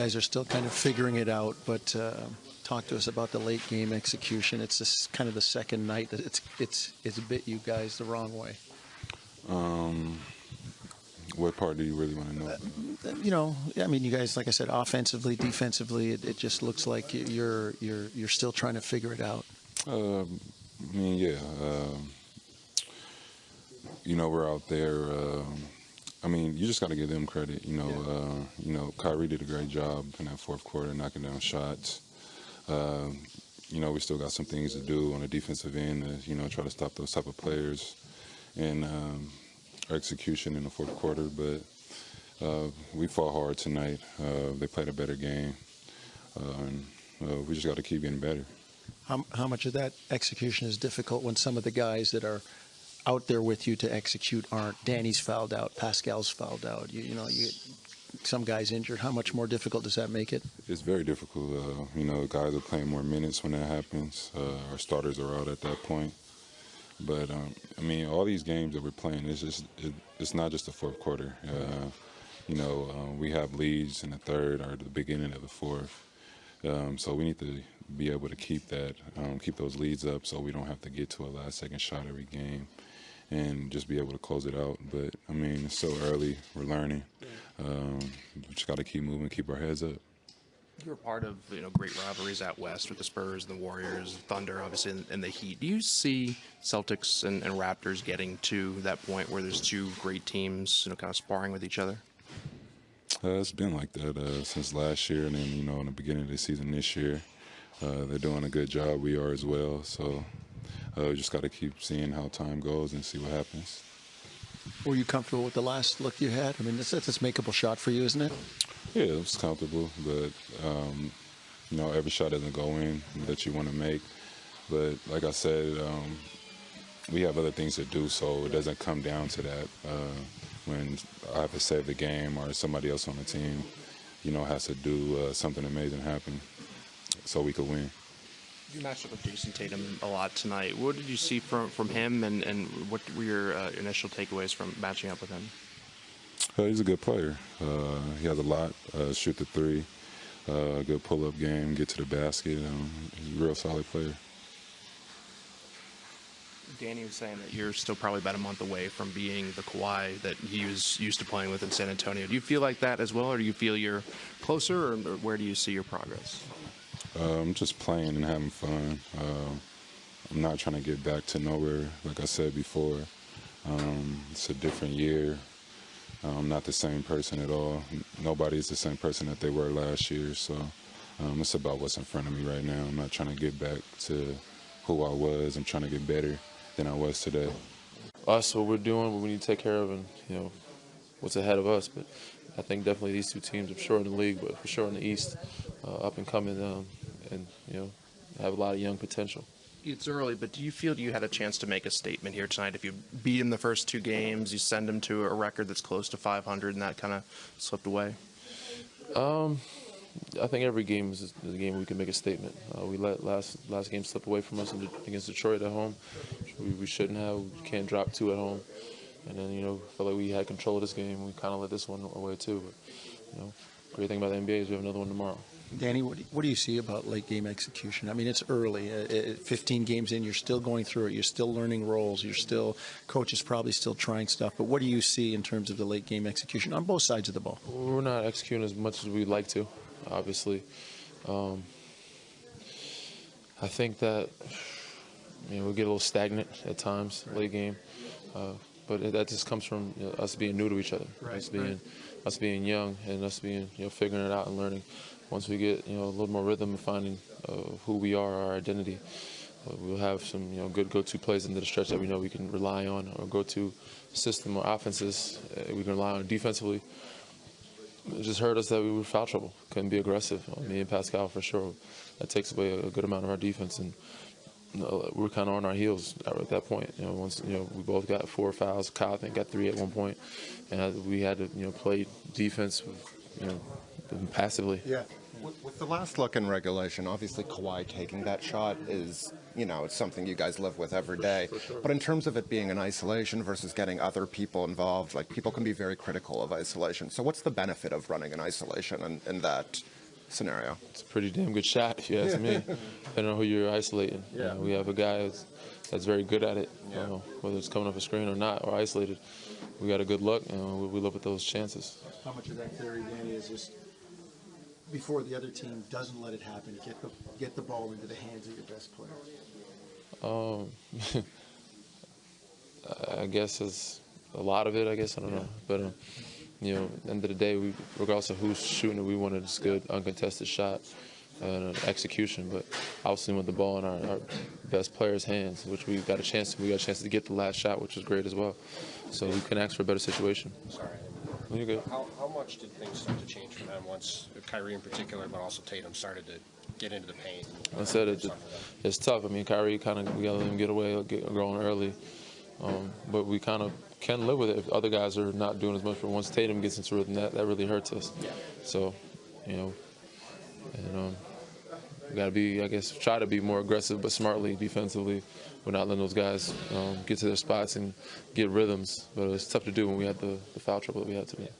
guys are still kind of figuring it out, but talk to us about the late game execution. It's just kind of the second night that it's bit you guys the wrong way. What part do you really want to know? I mean, you guys, like I said, offensively, defensively, it just looks like you're still trying to figure it out. I mean, yeah. We're out there. I mean, you just got to give them credit. Kyrie did a great job in that fourth quarter, knocking down shots. We still got some things to do on the defensive end to, try to stop those type of players and our execution in the fourth quarter. But we fought hard tonight. They played a better game. We just got to keep getting better. How much of that execution is difficult when some of the guys that are out there with you to execute aren't? Danny's fouled out, Pascal's fouled out. You get some guys injured. How much more difficult does that make it? It's very difficult. Guys are playing more minutes when that happens. Our starters are out at that point. But all these games that we're playing, it's not just the fourth quarter. We have leads in the third or the beginning of the fourth. So we need to be able to keep those leads up, so we don't have to get to a last-second shot every game, and just be able to close it out. But it's so early. We're learning. We just got to keep moving, keep our heads up. You were part of great rivalries out west with the Spurs, the Warriors, Thunder, obviously, and the Heat. Do you see Celtics and Raptors getting to that point where there's two great teams, kind of sparring with each other? It's been like that since last year, and then in the beginning of the season this year. They're doing a good job. We are as well. So we just got to keep seeing how time goes and see what happens. Were you comfortable with the last look you had? I mean, that's a makeable shot for you, isn't it? Yeah, it was comfortable, but every shot doesn't go in that you want to make. But like I said, we have other things to do, so it doesn't come down to that. When I have to save the game or somebody else on the team, has to do something amazing happen so we could win. You matched up with Jason Tatum a lot tonight. What did you see from him, and what were your initial takeaways from matching up with him? He's a good player. He has a lot. Shoot the three, good pull-up game, get to the basket. He's a real solid player. Danny was saying that you're still probably about a month away from being the Kawhi that he was used to playing with in San Antonio. Do you feel like that as well, or do you feel you're closer, or where do you see your progress? I'm just playing and having fun. I'm not trying to get back to nowhere, like I said before. It's a different year. I'm not the same person at all. Nobody's the same person that they were last year, so it's about what's in front of me right now. I'm not trying to get back to who I was. I'm trying to get better than I was today. Us, what we're doing, what we need to take care of, and what's ahead of us. But I think definitely these two teams, I'm sure in the league, but for sure in the East, up and coming, and have a lot of young potential. It's early, but do you feel you had a chance to make a statement here tonight? If you beat him the first two games, you send him to a record that's close to 500, and that kind of slipped away? I think every game is a game we can make a statement. We let last game slip away from us against Detroit at home. We shouldn't have. We can't drop two at home. And then, felt like we had control of this game. We kind of let this one away too. But, great thing about the NBA is we have another one tomorrow. Danny, what do you see about late game execution? I mean, it's early. 15 games in, you're still going through it. You're still learning roles. Coach is probably still trying stuff. But what do you see in terms of the late game execution on both sides of the ball? We're not executing as much as we'd like to, obviously. I think that we get a little stagnant at times, late game. But that just comes from us being new to each other, us being young, and us being figuring it out and learning. Once we get a little more rhythm and finding who we are, our identity, we'll have some good go-to plays into the stretch that we know we can rely on, or go-to system or offenses we can rely on defensively. It just hurt us that we were foul trouble, couldn't be aggressive. Me and Pascal for sure. That takes away a good amount of our defense, and we were kind of on our heels at that point. Once we both got 4 fouls. Kyle, I think, got 3 at one point, and we had to play defense, passively. Yeah. With the last look in regulation, obviously Kawhi taking that shot is, it's something you guys live with every day. Sure. But in terms of it being in isolation versus getting other people involved, people can be very critical of isolation. So what's the benefit of running in isolation in that scenario? It's a pretty damn good shot, if you ask me. Depending on who you're isolating. Yeah. We have a guy that's very good at it, Yeah. whether it's coming off a screen or not, or isolated. We got a good luck, and we look at those chances. How much of that theory, Danny, is just before the other team doesn't let it happen, get the ball into the hands of your best player? I guess it's a lot of it, I guess. I don't know. But, at the end of the day, regardless of who's shooting it, we want a good, uncontested shot and an execution. But obviously, with the ball in our best players' hands, which we got a chance to get the last shot, which was great as well. So we can ask for a better situation. Sorry. Well, you're good. How much did things start to change for them once Kyrie in particular, but also Tatum started to get into the paint? I said it's tough. I mean, Kyrie we got to let him get away, going early. But we kind of can live with it if other guys are not doing as much. But once Tatum gets into rhythm, that really hurts us. So, we got to be, I guess, try to be more aggressive but smartly defensively. We're not letting those guys get to their spots and get rhythms. But it's tough to do when we had the foul trouble that we had today.